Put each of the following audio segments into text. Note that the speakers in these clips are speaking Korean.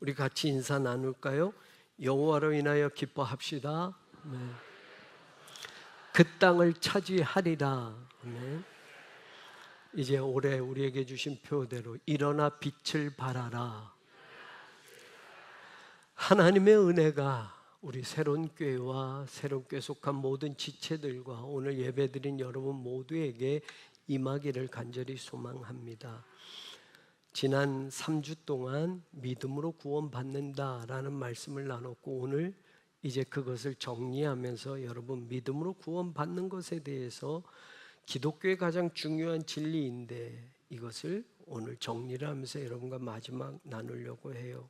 우리 같이 인사 나눌까요? 여호와로 인하여 기뻐합시다. 네. 그 땅을 차지하리라. 네. 이제 올해 우리에게 주신 표대로 일어나 빛을 발하라. 하나님의 은혜가 우리 새로운 교회와 새롭게 속한 모든 지체들과 오늘 예배드린 여러분 모두에게 임하기를 간절히 소망합니다. 지난 3주 동안 믿음으로 구원받는다라는 말씀을 나눴고, 오늘 이제 그것을 정리하면서 여러분 믿음으로 구원받는 것에 대해서 기독교의 가장 중요한 진리인데, 이것을 오늘 정리를 하면서 여러분과 마지막 나누려고 해요.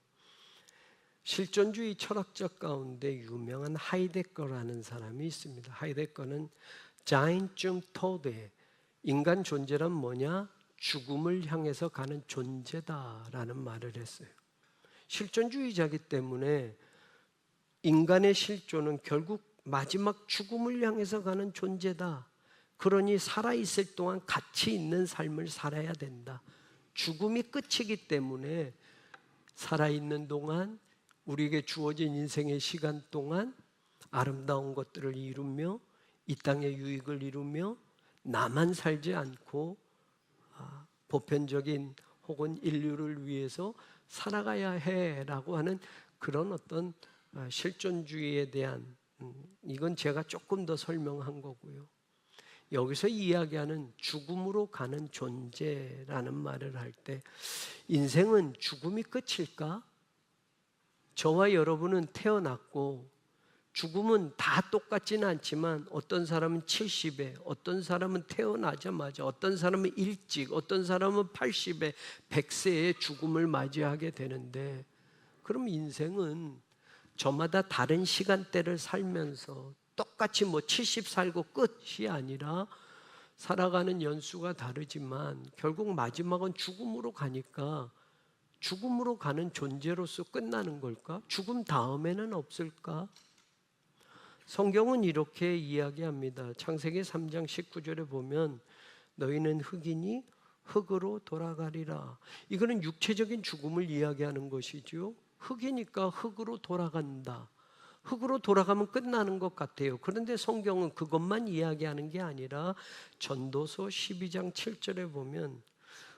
실존주의 철학자 가운데 유명한 하이데거라는 사람이 있습니다. 하이데거는 자인 중 토데, 인간 존재란 뭐냐? 죽음을 향해서 가는 존재다라는 말을 했어요. 실존주의자이기 때문에 인간의 실존은 결국 마지막 죽음을 향해서 가는 존재다. 그러니 살아있을 동안 가치 있는 삶을 살아야 된다. 죽음이 끝이기 때문에 살아있는 동안 우리에게 주어진 인생의 시간 동안 아름다운 것들을 이루며 이 땅의 유익을 이루며 나만 살지 않고 보편적인 혹은 인류를 위해서 살아가야 해라고 하는 그런 어떤 실존주의에 대한, 이건 제가 조금 더 설명한 거고요. 여기서 이야기하는 죽음으로 가는 존재라는 말을 할 때, 인생은 죽음이 끝일까? 저와 여러분은 태어났고 죽음은 다 똑같지는 않지만 어떤 사람은 70에, 어떤 사람은 태어나자마자, 어떤 사람은 일찍, 어떤 사람은 80에, 100세에 죽음을 맞이하게 되는데, 그럼 인생은 저마다 다른 시간대를 살면서 똑같이 70 살고 끝이 아니라 살아가는 연수가 다르지만 결국 마지막은 죽음으로 가니까 죽음으로 가는 존재로서 끝나는 걸까? 죽음 다음에는 없을까? 성경은 이렇게 이야기합니다. 창세기 3장 19절에 보면 너희는 흙이니 흙으로 돌아가리라. 이거는 육체적인 죽음을 이야기하는 것이죠. 흙이니까 흙으로 돌아간다. 흙으로 돌아가면 끝나는 것 같아요. 그런데 성경은 그것만 이야기하는 게 아니라 전도서 12장 7절에 보면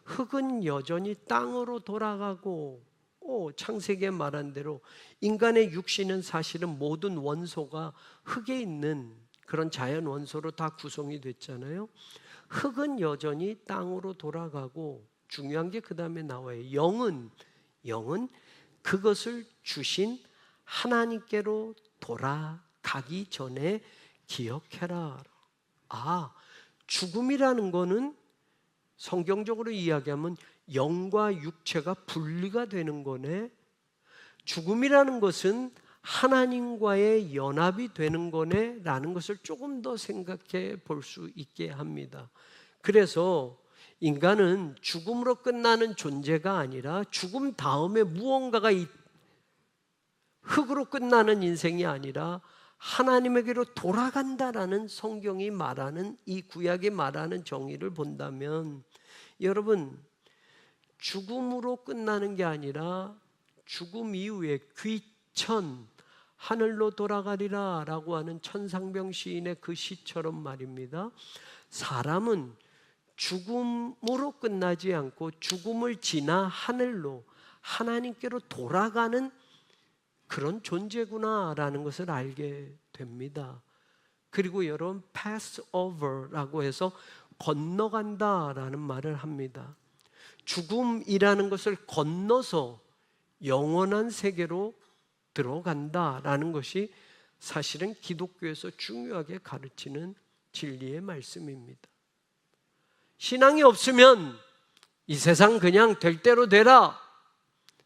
흙은 여전히 땅으로 돌아가고, 창세기에 말한 대로 인간의 육신은 사실은 모든 원소가 흙에 있는 그런 자연 원소로 다 구성이 됐잖아요. 흙은 여전히 땅으로 돌아가고, 중요한 게 그 다음에 나와요. 영은 그것을 주신 하나님께로 돌아가기 전에 기억해라. 죽음이라는 거는 성경적으로 이야기하면 영과 육체가 분리가 되는 거네. 죽음이라는 것은 하나님과의 연합이 되는 거네 라는 것을 조금 더 생각해 볼 수 있게 합니다. 그래서 인간은 죽음으로 끝나는 존재가 아니라 죽음 다음에 무언가가 흙으로 끝나는 인생이 아니라 하나님에게로 돌아간다라는 성경이 말하는, 이 구약이 말하는 정의를 본다면, 여러분, 죽음으로 끝나는 게 아니라 죽음 이후에 귀천, 하늘로 돌아가리라 라고 하는 천상병 시인의 그 시처럼 말입니다. 사람은 죽음으로 끝나지 않고 죽음을 지나 하늘로, 하나님께로 돌아가는 그런 존재구나라는 것을 알게 됩니다. 그리고 여러분, pass over라고 해서 건너간다라는 말을 합니다. 죽음이라는 것을 건너서 영원한 세계로 들어간다라는 것이 사실은 기독교에서 중요하게 가르치는 진리의 말씀입니다. 신앙이 없으면 이 세상 그냥 될 대로 되라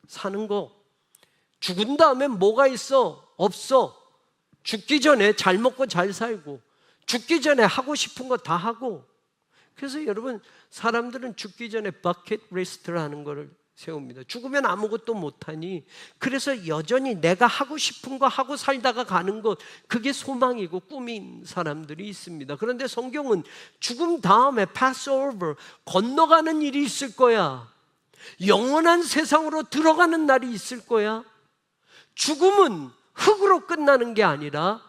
사는 거, 죽은 다음에 뭐가 있어? 없어. 죽기 전에 잘 먹고 잘 살고, 죽기 전에 하고 싶은 거 다 하고. 그래서 여러분, 사람들은 죽기 전에 버킷 리스트라는 거를 세웁니다. 죽으면 아무것도 못하니, 그래서 여전히 내가 하고 싶은 거 하고 살다가 가는 것, 그게 소망이고 꿈인 사람들이 있습니다. 그런데 성경은 죽음 다음에 pass over, 건너가는 일이 있을 거야. 영원한 세상으로 들어가는 날이 있을 거야. 죽음은 흙으로 끝나는 게 아니라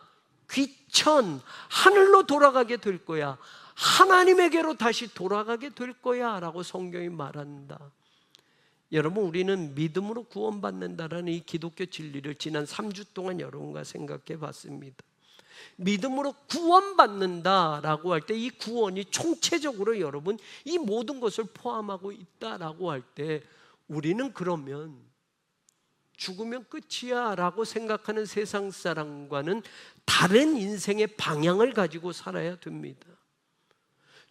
귀천, 하늘로 돌아가게 될 거야. 하나님에게로 다시 돌아가게 될 거야 라고 성경이 말한다. 여러분, 우리는 믿음으로 구원받는다라는 이 기독교 진리를 지난 3주 동안 여러분과 생각해 봤습니다. 믿음으로 구원받는다라고 할 때 이 구원이 총체적으로 여러분 이 모든 것을 포함하고 있다라고 할 때 우리는 그러면 죽으면 끝이야 라고 생각하는 세상 사람과는 다른 인생의 방향을 가지고 살아야 됩니다.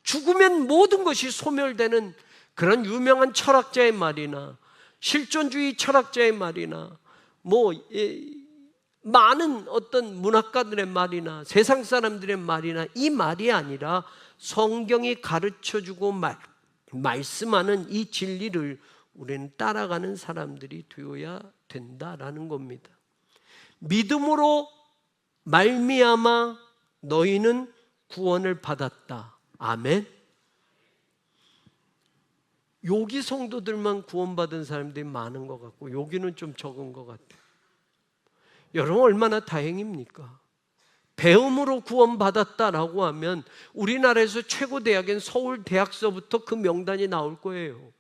죽으면 모든 것이 소멸되는 그런 유명한 철학자의 말이나 실존주의 철학자의 말이나 많은 어떤 문학가들의 말이나 세상 사람들의 말이나 이 말이 아니라 성경이 가르쳐주고 말씀하는 이 진리를 우리는 따라가는 사람들이 되어야 된다라는 겁니다. 믿음으로 말미암아 너희는 구원을 받았다. 아멘. 여기 성도들만 구원받은 사람들이 많은 것 같고 여기는 좀 적은 것 같아요. 여러분, 얼마나 다행입니까? 배움으로 구원받았다라고 하면 우리나라에서 최고 대학인 서울대학서부터 그 명단이 나올 거예요.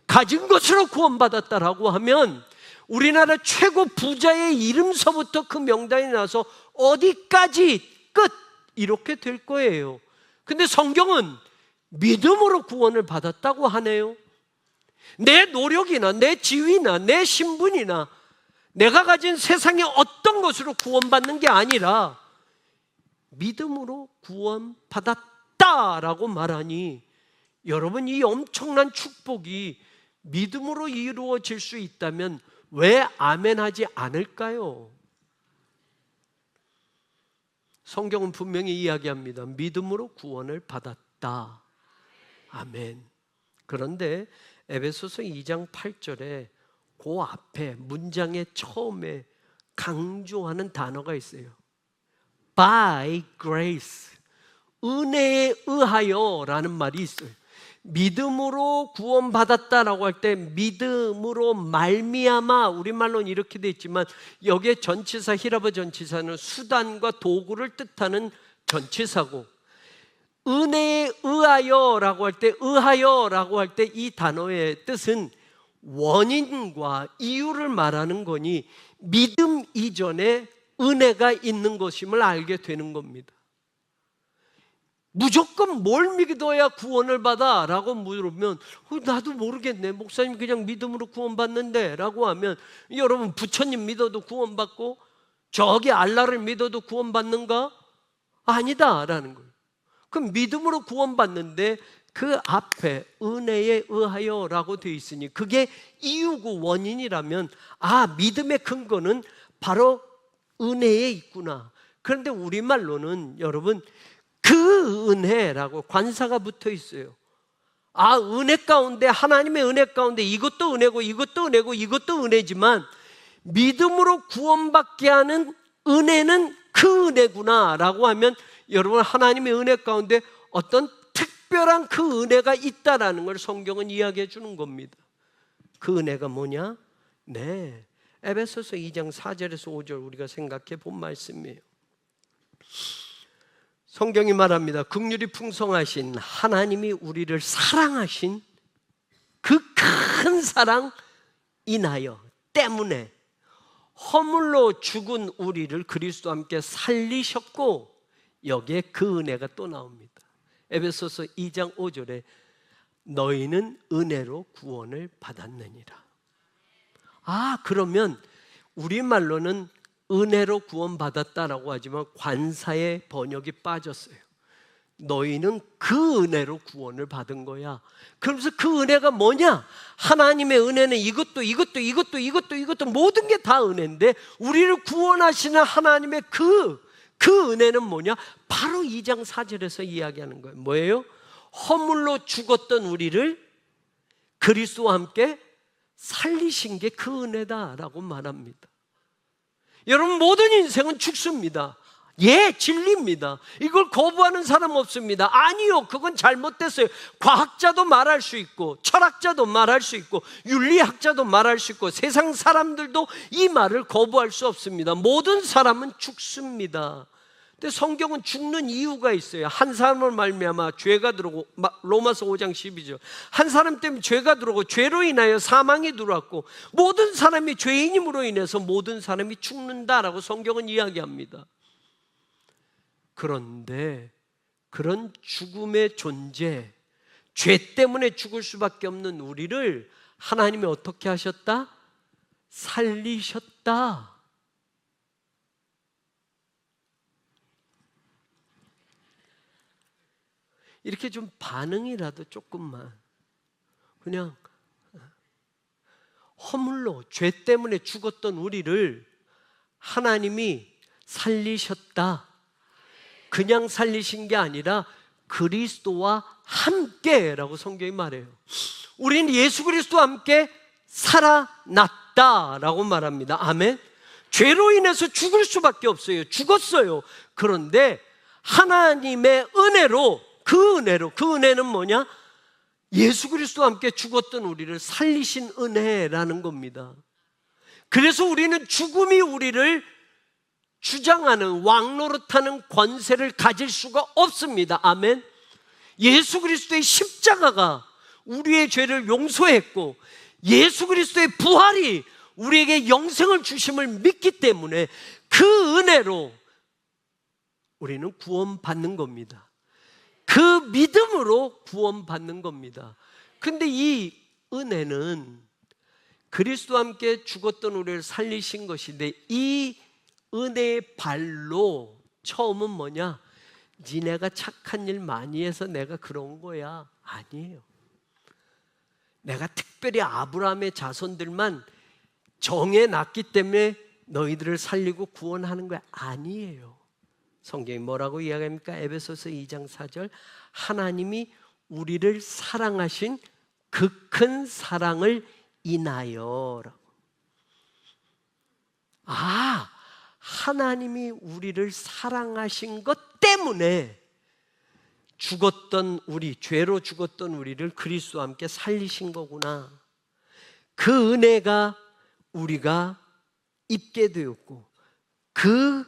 가진 것으로 구원받았다라고 하면 우리나라 최고 부자의 이름서부터 그 명단이 나서 어디까지 끝 이렇게 될 거예요. 근데 성경은 믿음으로 구원을 받았다고 하네요. 내 노력이나 내 지위나 내 신분이나 내가 가진 세상의 어떤 것으로 구원받는 게 아니라 믿음으로 구원받았다라고 말하니 여러분, 이 엄청난 축복이 믿음으로 이루어질 수 있다면 왜 아멘하지 않을까요? 성경은 분명히 이야기합니다. 믿음으로 구원을 받았다. 아멘. 그런데 에베소서 2장 8절에 그 앞에 문장의 처음에 강조하는 단어가 있어요. By grace, 은혜에 의하여 라는 말이 있어요. 믿음으로 구원받았다라고 할 때 믿음으로 말미암아, 우리말로는 이렇게 돼 있지만 여기에 전치사, 히라보 전치사는 수단과 도구를 뜻하는 전치사고, 은혜에 의하여라고 할 때, 의하여라고 할 때 이 단어의 뜻은 원인과 이유를 말하는 거니 믿음 이전에 은혜가 있는 것임을 알게 되는 겁니다. 무조건 뭘 믿어야 구원을 받아? 라고 물으면 나도 모르겠네, 목사님 그냥 믿음으로 구원받는데 라고 하면, 여러분 부처님 믿어도 구원받고 저기 알라를 믿어도 구원받는가? 아니다 라는 거예요. 그럼 믿음으로 구원받는데 그 앞에 은혜에 의하여 라고 되어 있으니 그게 이유고 원인이라면 믿음의 근거는 바로 은혜에 있구나. 그런데 우리말로는 여러분 그 은혜라고 관사가 붙어 있어요. 은혜 가운데, 하나님의 은혜 가운데 이것도 은혜고 이것도 은혜고 이것도 은혜지만 믿음으로 구원받게 하는 은혜는 그 은혜구나 라고 하면 여러분, 하나님의 은혜 가운데 어떤 특별한 그 은혜가 있다라는 걸 성경은 이야기해 주는 겁니다. 그 은혜가 뭐냐? 네, 에베소서 2장 4절에서 5절 우리가 생각해 본 말씀이에요. 성경이 말합니다. 긍휼이 풍성하신 하나님이 우리를 사랑하신 그 큰 사랑 인하여 때문에 허물로 죽은 우리를 그리스도와 함께 살리셨고, 여기에 그 은혜가 또 나옵니다. 에베소서 2장 5절에 너희는 은혜로 구원을 받았느니라. 그러면 우리말로는 은혜로 구원받았다라고 하지만 관사의 번역이 빠졌어요. 너희는 그 은혜로 구원을 받은 거야. 그러면서 그 은혜가 뭐냐? 하나님의 은혜는 이것도 모든 게 다 은혜인데 우리를 구원하시는 하나님의 그 은혜는 뭐냐? 바로 2장 4절에서 이야기하는 거예요. 뭐예요? 허물로 죽었던 우리를 그리스도와 함께 살리신 게 그 은혜다라고 말합니다. 여러분, 모든 인생은 죽습니다. 예, 진리입니다. 이걸 거부하는 사람 없습니다. 아니요, 그건 잘못됐어요. 과학자도 말할 수 있고, 철학자도 말할 수 있고, 윤리학자도 말할 수 있고, 세상 사람들도 이 말을 거부할 수 없습니다. 모든 사람은 죽습니다. 근데 성경은 죽는 이유가 있어요. 한 사람을 말미암아 죄가 들어오고, 로마서 5장 12절, 한 사람 때문에 죄가 들어오고 죄로 인하여 사망이 들어왔고 모든 사람이 죄인임으로 인해서 모든 사람이 죽는다라고 성경은 이야기합니다. 그런데 그런 죽음의 존재, 죄 때문에 죽을 수밖에 없는 우리를 하나님이 어떻게 하셨다? 살리셨다. 이렇게 좀 반응이라도 조금만, 그냥 허물로 죄 때문에 죽었던 우리를 하나님이 살리셨다. 그냥 살리신 게 아니라 그리스도와 함께라고 성경이 말해요. 우리는 예수 그리스도와 함께 살아났다라고 말합니다. 아멘. 죄로 인해서 죽을 수밖에 없어요. 죽었어요. 그런데 하나님의 은혜로, 그 은혜는 뭐냐? 예수 그리스도와 함께 죽었던 우리를 살리신 은혜라는 겁니다. 그래서 우리는 죽음이 우리를 주장하는, 왕노릇하는 권세를 가질 수가 없습니다. 아멘. 예수 그리스도의 십자가가 우리의 죄를 용서했고 예수 그리스도의 부활이 우리에게 영생을 주심을 믿기 때문에 그 은혜로 우리는 구원받는 겁니다. 그 믿음으로 구원받는 겁니다. 근데 이 은혜는 그리스도와 함께 죽었던 우리를 살리신 것인데, 이 은혜의 발로 처음은 뭐냐? 니네가 착한 일 많이 해서 내가 그런 거야. 아니에요. 내가 특별히 아브라함의 자손들만 정해놨기 때문에 너희들을 살리고 구원하는 거야. 아니에요. 성경이 뭐라고 이야기합니까? 에베소서 2장 4절, 하나님이 우리를 사랑하신 그 큰 사랑을 인하여라고. 하나님이 우리를 사랑하신 것 때문에 죽었던 우리, 죄로 죽었던 우리를 그리스도와 함께 살리신 거구나. 그 은혜가 우리가 입게 되었고, 그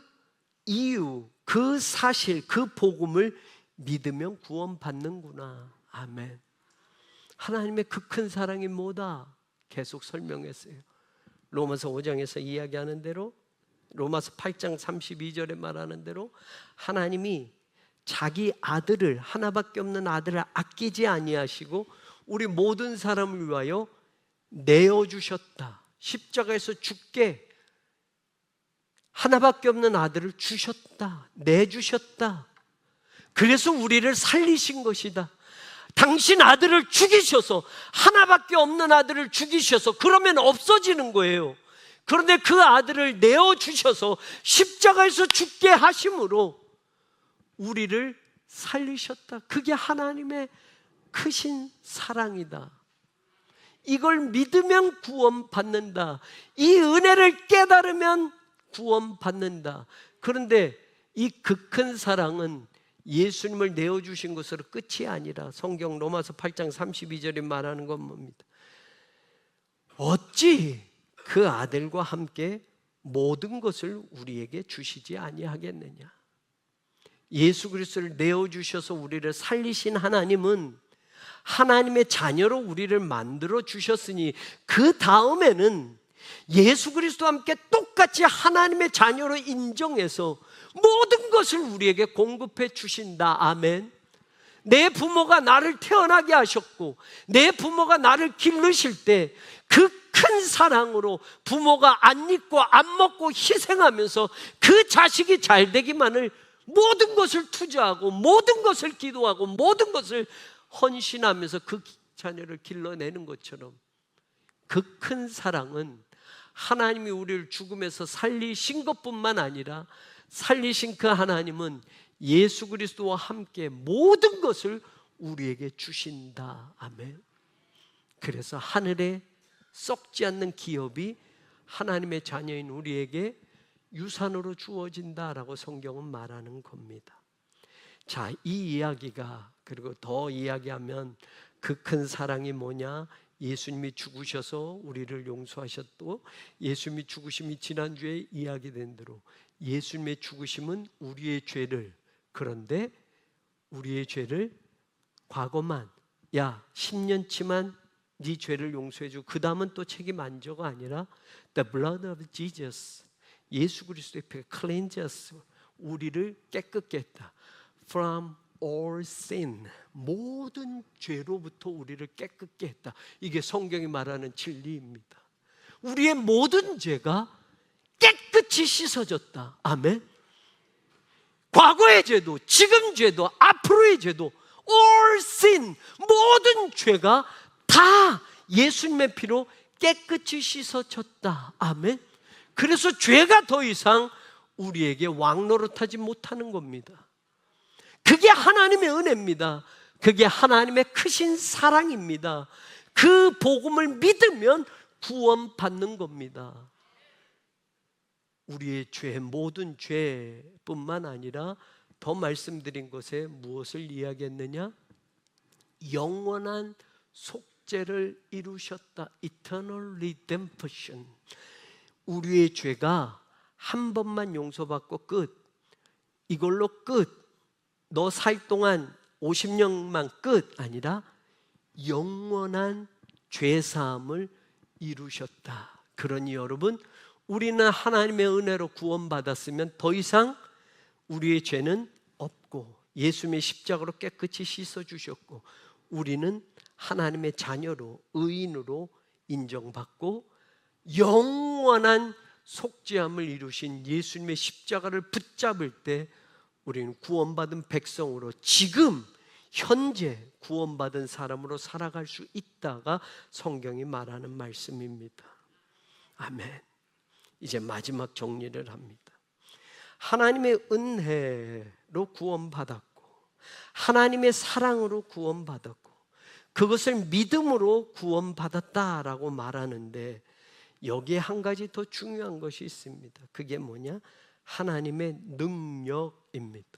이유, 그 사실, 그 복음을 믿으면 구원받는구나. 아멘. 하나님의 그 큰 사랑이 뭐다? 계속 설명했어요. 로마서 5장에서 이야기하는 대로, 로마서 8장 32절에 말하는 대로 하나님이 자기 아들을, 하나밖에 없는 아들을 아끼지 아니하시고 우리 모든 사람을 위하여 내어주셨다. 십자가에서 죽게 하나밖에 없는 아들을 주셨다. 내주셨다. 그래서 우리를 살리신 것이다. 당신 아들을 죽이셔서, 하나밖에 없는 아들을 죽이셔서, 그러면 없어지는 거예요. 그런데 그 아들을 내어주셔서 십자가에서 죽게 하심으로 우리를 살리셨다. 그게 하나님의 크신 사랑이다. 이걸 믿으면 구원받는다. 이 은혜를 깨달으면 구원받는다. 그런데 이 그 큰 사랑은 예수님을 내어주신 것으로 끝이 아니라, 성경 로마서 8장 32절에 말하는 건 뭡니까? 어찌 그 아들과 함께 모든 것을 우리에게 주시지 아니하겠느냐. 예수 그리스도를 내어주셔서 우리를 살리신 하나님은 하나님의 자녀로 우리를 만들어 주셨으니, 그 다음에는 예수 그리스도와 함께 똑같이 하나님의 자녀로 인정해서 모든 것을 우리에게 공급해 주신다. 아멘. 내 부모가 나를 태어나게 하셨고 내 부모가 나를 기르실 때 그 큰 사랑으로 부모가 안 입고 안 먹고 희생하면서 그 자식이 잘 되기만을 모든 것을 투자하고 모든 것을 기도하고 모든 것을 헌신하면서 그 자녀를 길러내는 것처럼, 그 큰 사랑은 하나님이 우리를 죽음에서 살리신 것뿐만 아니라 살리신 그 하나님은 예수 그리스도와 함께 모든 것을 우리에게 주신다. 아멘. 그래서 하늘에 썩지 않는 기업이 하나님의 자녀인 우리에게 유산으로 주어진다라고 성경은 말하는 겁니다. 자, 이 이야기가, 그리고 더 이야기하면 그 큰 사랑이 뭐냐? 예수님이 죽으셔서 우리를 용서하셨고, 예수님이 죽으심이 지난주에 이야기된 대로 예수님의 죽으심은 우리의 죄를, 그런데 우리의 죄를 과거만, 야 10년치만 네 죄를 용서해주고 그 다음은 또 책임 안 져가 아니라 The blood of Jesus, 예수 그리스도의 피가 cleanse us, 우리를 깨끗게 했다. From all sin, 모든 죄로부터 우리를 깨끗게 했다. 이게 성경이 말하는 진리입니다. 우리의 모든 죄가 깨끗이 씻어졌다. 아멘. 과거의 죄도, 지금 죄도, 앞으로의 죄도, all sin, 모든 죄가 다 예수님의 피로 깨끗이 씻어졌다. 아멘. 그래서 죄가 더 이상 우리에게 왕노릇하지 못하는 겁니다. 그게 하나님의 은혜입니다. 그게 하나님의 크신 사랑입니다. 그 복음을 믿으면 구원받는 겁니다. 우리의 죄, 모든 죄뿐만 아니라 더 말씀드린 것에 무엇을 이야기했느냐? 영원한 속죄를 이루셨다. Eternal redemption. 우리의 죄가 한 번만 용서받고 끝, 이걸로 끝, 너 살 동안 50년만 끝 아니라 영원한 죄사함을 이루셨다. 그러니 여러분, 우리는 하나님의 은혜로 구원받았으면 더 이상 우리의 죄는 없고 예수님의 십자가로 깨끗이 씻어주셨고 우리는 하나님의 자녀로, 의인으로 인정받고 영원한 속죄함을 이루신 예수님의 십자가를 붙잡을 때 우리는 구원받은 백성으로, 지금 현재 구원받은 사람으로 살아갈 수 있다가 성경이 말하는 말씀입니다. 아멘. 이제 마지막 정리를 합니다. 하나님의 은혜로 구원받았고 하나님의 사랑으로 구원받았고 그것을 믿음으로 구원받았다라고 말하는데, 여기에 한 가지 더 중요한 것이 있습니다. 그게 뭐냐? 하나님의 능력입니다.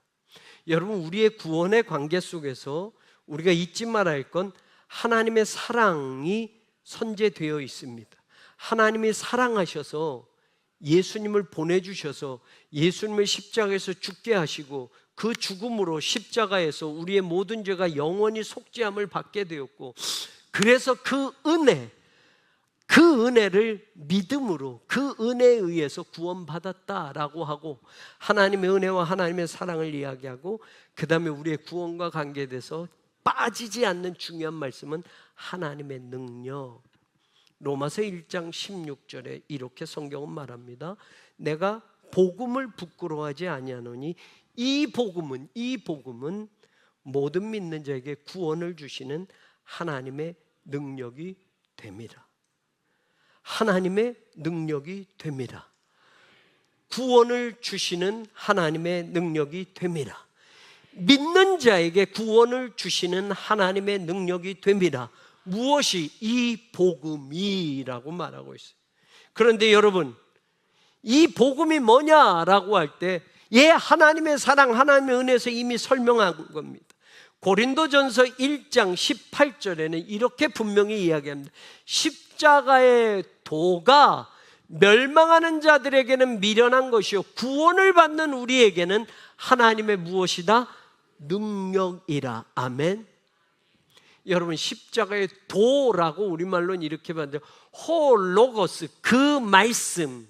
여러분, 우리의 구원의 관계 속에서 우리가 잊지 말아야 할 건 하나님의 사랑이 선재되어 있습니다. 하나님이 사랑하셔서 예수님을 보내주셔서 예수님을 십자가에서 죽게 하시고 그 죽음으로 십자가에서 우리의 모든 죄가 영원히 속죄함을 받게 되었고, 그래서 그 은혜를 믿음으로, 그 은혜에 의해서 구원받았다라고 하고 하나님의 은혜와 하나님의 사랑을 이야기하고, 그 다음에 우리의 구원과 관계돼서 빠지지 않는 중요한 말씀은 하나님의 능력. 로마서 1장 16절에 이렇게 성경은 말합니다. 내가 복음을 부끄러워하지 아니하노니 이 복음은 모든 믿는 자에게 구원을 주시는 하나님의 능력이 됩니다. 하나님의 능력이 됩니다. 구원을 주시는 하나님의 능력이 됩니다. 믿는 자에게 구원을 주시는 하나님의 능력이 됩니다. 무엇이? 이 복음이라고 말하고 있어요. 그런데 여러분, 이 복음이 뭐냐라고 할 때, 하나님의 사랑, 하나님의 은혜에서 이미 설명한 겁니다. 고린도전서 1장 18절에는 이렇게 분명히 이야기합니다. 십자가의 도가 멸망하는 자들에게는 미련한 것이요 구원을 받는 우리에게는 하나님의 무엇이다? 능력이라. 아멘. 여러분, 십자가의 도라고 우리말로는 이렇게 봤는데, 호로고스, 그 말씀,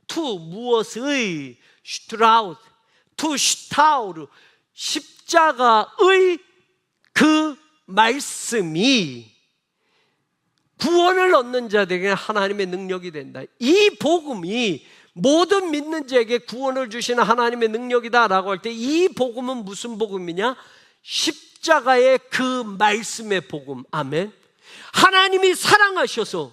투 무엇의, 슈트라우드, 투 슈타우르, 십자가의 그 말씀이 구원을 얻는 자들에게 하나님의 능력이 된다. 이 복음이 모든 믿는 자에게 구원을 주시는 하나님의 능력이다라고 할 때, 이 복음은 무슨 복음이냐? 십자가의 그 말씀의 복음. 아멘. 하나님이 사랑하셔서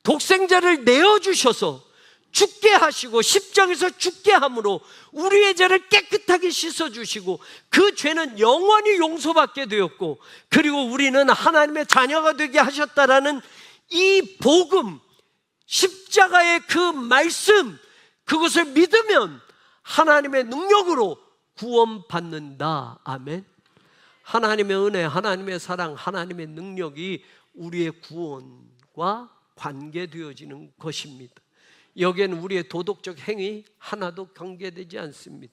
독생자를 내어주셔서 죽게 하시고 십자가에서 죽게 함으로 우리의 죄를 깨끗하게 씻어주시고 그 죄는 영원히 용서받게 되었고, 그리고 우리는 하나님의 자녀가 되게 하셨다라는 이 복음, 십자가의 그 말씀, 그것을 믿으면 하나님의 능력으로 구원받는다. 아멘. 하나님의 은혜, 하나님의 사랑, 하나님의 능력이 우리의 구원과 관계되어지는 것입니다. 여기에는 우리의 도덕적 행위 하나도 관계되지 않습니다.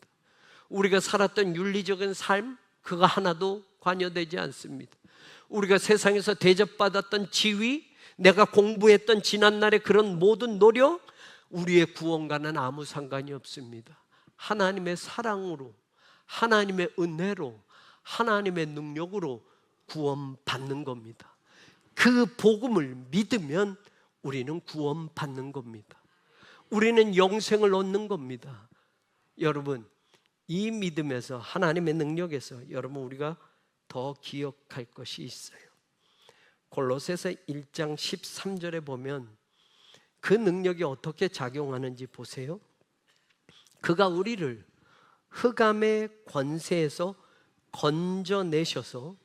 우리가 살았던 윤리적인 삶, 그거 하나도 관여되지 않습니다. 우리가 세상에서 대접받았던 지위, 내가 공부했던 지난날의 그런 모든 노력, 우리의 구원과는 아무 상관이 없습니다. 하나님의 사랑으로, 하나님의 은혜로, 하나님의 능력으로 구원받는 겁니다. 그 복음을 믿으면 우리는 구원받는 겁니다. 우리는 영생을 얻는 겁니다. 여러분, 이 믿음에서, 하나님의 능력에서 여러분 우리가 더 기억할 것이 있어요. 골로새서 1장 13절에 보면 그 능력이 어떻게 작용하는지 보세요. 그가 우리를 흑암의 권세에서 건져내셔서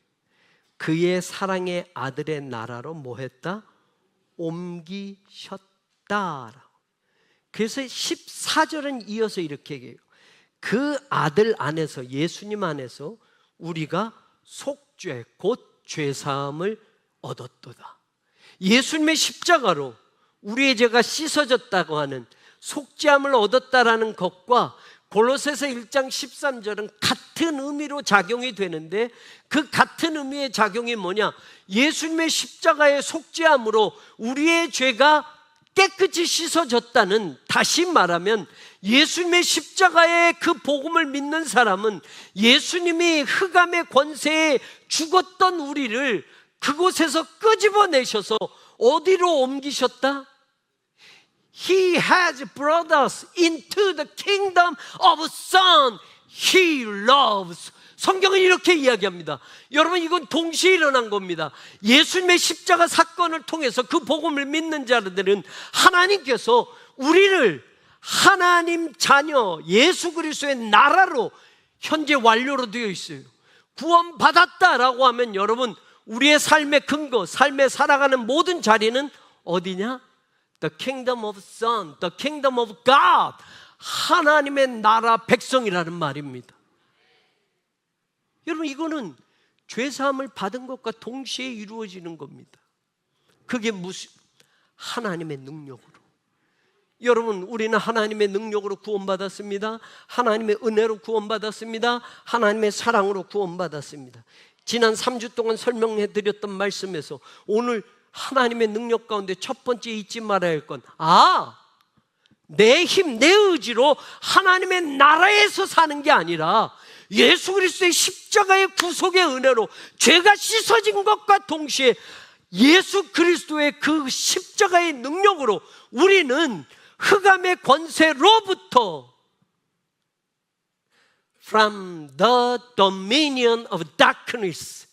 그의 사랑의 아들의 나라로 뭐 했다? 옮기셨다. 그래서 14절은 이어서 이렇게 얘기해요. 그 아들 안에서, 예수님 안에서 우리가 속죄 곧 죄사함을 얻었도다. 예수님의 십자가로 우리의 죄가 씻어졌다고 하는 속죄함을 얻었다라는 것과 골로새서 1장 13절은 같은 의미로 작용이 되는데, 그 같은 의미의 작용이 뭐냐? 예수님의 십자가의 속죄함으로 우리의 죄가 깨끗이 씻어졌다는, 다시 말하면 예수님의 십자가의 그 복음을 믿는 사람은 예수님이 흑암의 권세에 죽었던 우리를 그곳에서 끄집어내셔서 어디로 옮기셨다? He has brought us into the kingdom of Son He loves. 성경은 이렇게 이야기합니다. 여러분, 이건 동시에 일어난 겁니다. 예수님의 십자가 사건을 통해서 그 복음을 믿는 자들은 하나님께서 우리를 하나님 자녀 예수 그리스도의 나라로 현재 완료로 되어 있어요. 구원받았다라고 하면 여러분, 우리의 삶의 근거, 삶에 살아가는 모든 자리는 어디냐? The kingdom of Son, the kingdom of God. 하나님의 나라 백성이라는 말입니다. 여러분, 이거는 죄사함을 받은 것과 동시에 이루어지는 겁니다. 그게 무슨? 하나님의 능력으로. 여러분, 우리는 하나님의 능력으로 구원받았습니다. 하나님의 은혜로 구원받았습니다. 하나님의 사랑으로 구원받았습니다. 지난 3주 동안 설명해 드렸던 말씀에서 오늘 하나님의 능력 가운데 첫 번째 잊지 말아야 할 건, 내 힘, 내 의지로 하나님의 나라에서 사는 게 아니라 예수 그리스도의 십자가의 구속의 은혜로 죄가 씻어진 것과 동시에 예수 그리스도의 그 십자가의 능력으로 우리는 흑암의 권세로부터 from the dominion of darkness,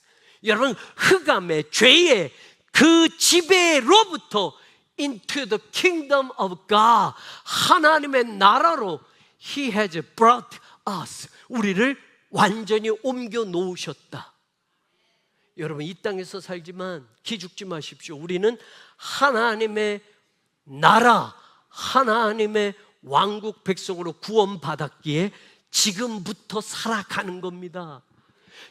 여러분, 흑암의 죄의 그 지배로부터 into the kingdom of God, 하나님의 나라로 He has brought us, 우리를 완전히 옮겨 놓으셨다. 여러분, 이 땅에서 살지만 기죽지 마십시오. 우리는 하나님의 나라, 하나님의 왕국 백성으로 구원받았기에 지금부터 살아가는 겁니다.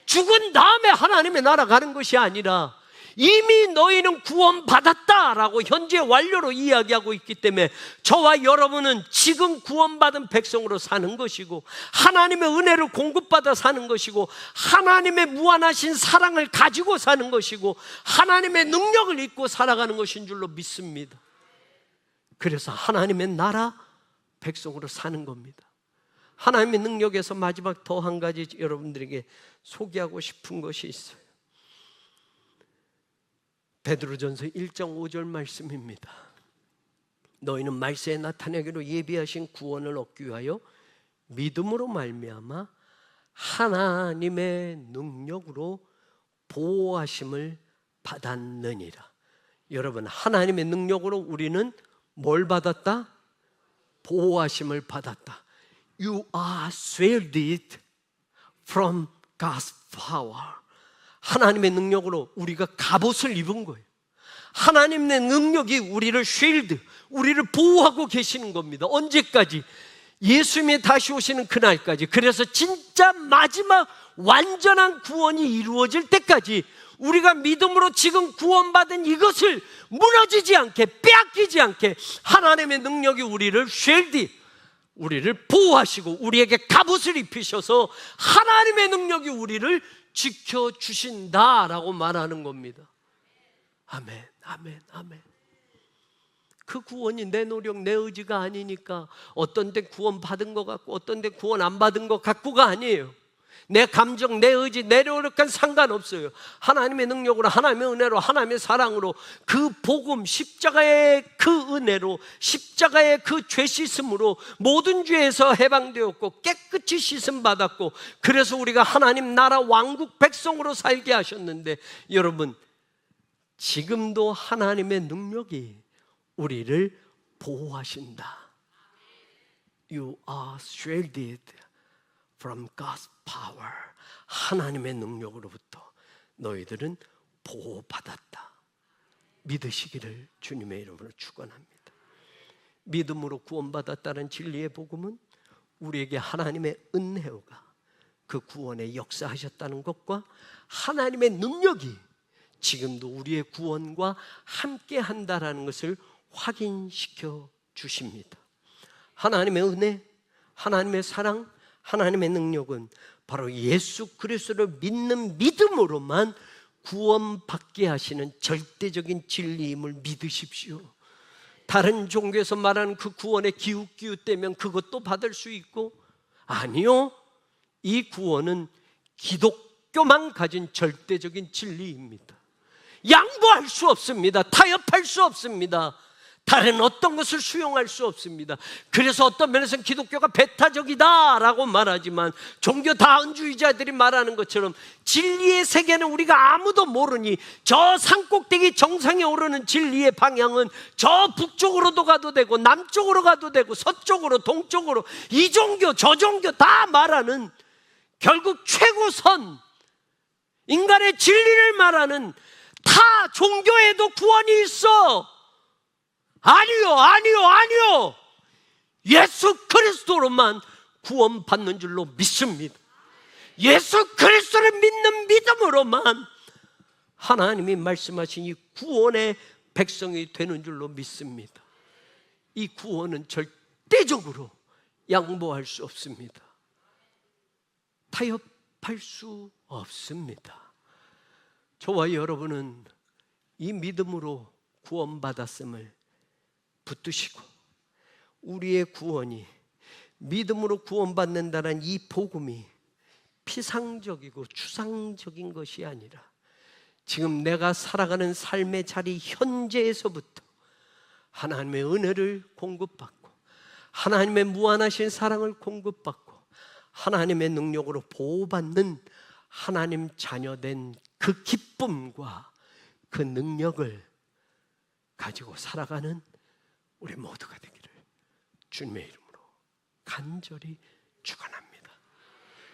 죽은 다음에 하나님의 나라 가는 것이 아니라 이미 너희는 구원받았다라고 현재 완료로 이야기하고 있기 때문에 저와 여러분은 지금 구원받은 백성으로 사는 것이고, 하나님의 은혜를 공급받아 사는 것이고, 하나님의 무한하신 사랑을 가지고 사는 것이고, 하나님의 능력을 입고 살아가는 것인 줄로 믿습니다. 그래서 하나님의 나라 백성으로 사는 겁니다. 하나님의 능력에서 마지막 더 한 가지 여러분들에게 소개하고 싶은 것이 있어요. 베드로전서 1장 5절 말씀입니다. 너희는 말세에 나타내기로 예비하신 구원을 얻기 위하여 믿음으로 말미암아 하나님의 능력으로 보호하심을 받았느니라. 여러분, 하나님의 능력으로 우리는 뭘 받았다? 보호하심을 받았다. You are shielded from God's power. 하나님의 능력으로 우리가 갑옷을 입은 거예요. 하나님의 능력이 우리를 쉴드, 우리를 보호하고 계시는 겁니다. 언제까지? 예수님이 다시 오시는 그날까지. 그래서 진짜 마지막 완전한 구원이 이루어질 때까지 우리가 믿음으로 지금 구원받은 이것을 무너지지 않게, 빼앗기지 않게 하나님의 능력이 우리를 쉴드, 우리를 보호하시고 우리에게 갑옷을 입히셔서 하나님의 능력이 우리를 지켜주신다라고 말하는 겁니다. 아멘, 아멘, 아멘. 그 구원이 내 노력, 내 의지가 아니니까 어떤 데 구원 받은 것 같고 어떤 데 구원 안 받은 것 같고가 아니에요. 내 감정, 내 의지, 내 노력과는 상관없어요. 하나님의 능력으로, 하나님의 은혜로, 하나님의 사랑으로, 그 복음, 십자가의 그 은혜로, 십자가의 그 죄 씻음으로 모든 죄에서 해방되었고 깨끗이 씻음 받았고, 그래서 우리가 하나님 나라 왕국 백성으로 살게 하셨는데, 여러분 지금도 하나님의 능력이 우리를 보호하신다. You are shielded from God's power. 하나님의 능력으로부터 너희들은 보호받았다. 믿으시기를 주님의 이름으로 축원합니다. 믿음으로 구원받았다는 진리의 복음은 우리에게 하나님의 은혜가 그 구원에 역사하셨다는 것과 하나님의 능력이 지금도 우리의 구원과 함께 한다라는 것을 확인시켜 주십니다. 하나님의 은혜, 하나님의 사랑, 하나님의 능력은 바로 예수 그리스도를 믿는 믿음으로만 구원받게 하시는 절대적인 진리임을 믿으십시오. 다른 종교에서 말하는 그 구원의 기웃기웃대면 그것도 받을 수 있고, 아니요, 이 구원은 기독교만 가진 절대적인 진리입니다. 양보할 수 없습니다. 타협할 수 없습니다. 다른 어떤 것을 수용할 수 없습니다. 그래서 어떤 면에서는 기독교가 배타적이다라고 말하지만, 종교 다원주의자들이 말하는 것처럼 진리의 세계는 우리가 아무도 모르니 저 산꼭대기 정상에 오르는 진리의 방향은 저 북쪽으로도 가도 되고 남쪽으로 가도 되고 서쪽으로 동쪽으로, 이 종교 저 종교 다 말하는 결국 최고선, 인간의 진리를 말하는 타 종교에도 구원이 있어. 아니요, 아니요, 아니요. 예수 그리스도로만 구원받는 줄로 믿습니다. 예수 그리스도를 믿는 믿음으로만 하나님이 말씀하신 이 구원의 백성이 되는 줄로 믿습니다. 이 구원은 절대적으로 양보할 수 없습니다. 타협할 수 없습니다. 저와 여러분은 이 믿음으로 구원받았음을 붙드시고, 우리의 구원이 믿음으로 구원받는다는 이 복음이 피상적이고 추상적인 것이 아니라 지금 내가 살아가는 삶의 자리 현재에서부터 하나님의 은혜를 공급받고 하나님의 무한하신 사랑을 공급받고 하나님의 능력으로 보호받는 하나님 자녀된 그 기쁨과 그 능력을 가지고 살아가는 우리 모두가 되기를 주님의 이름으로 간절히 축원합니다.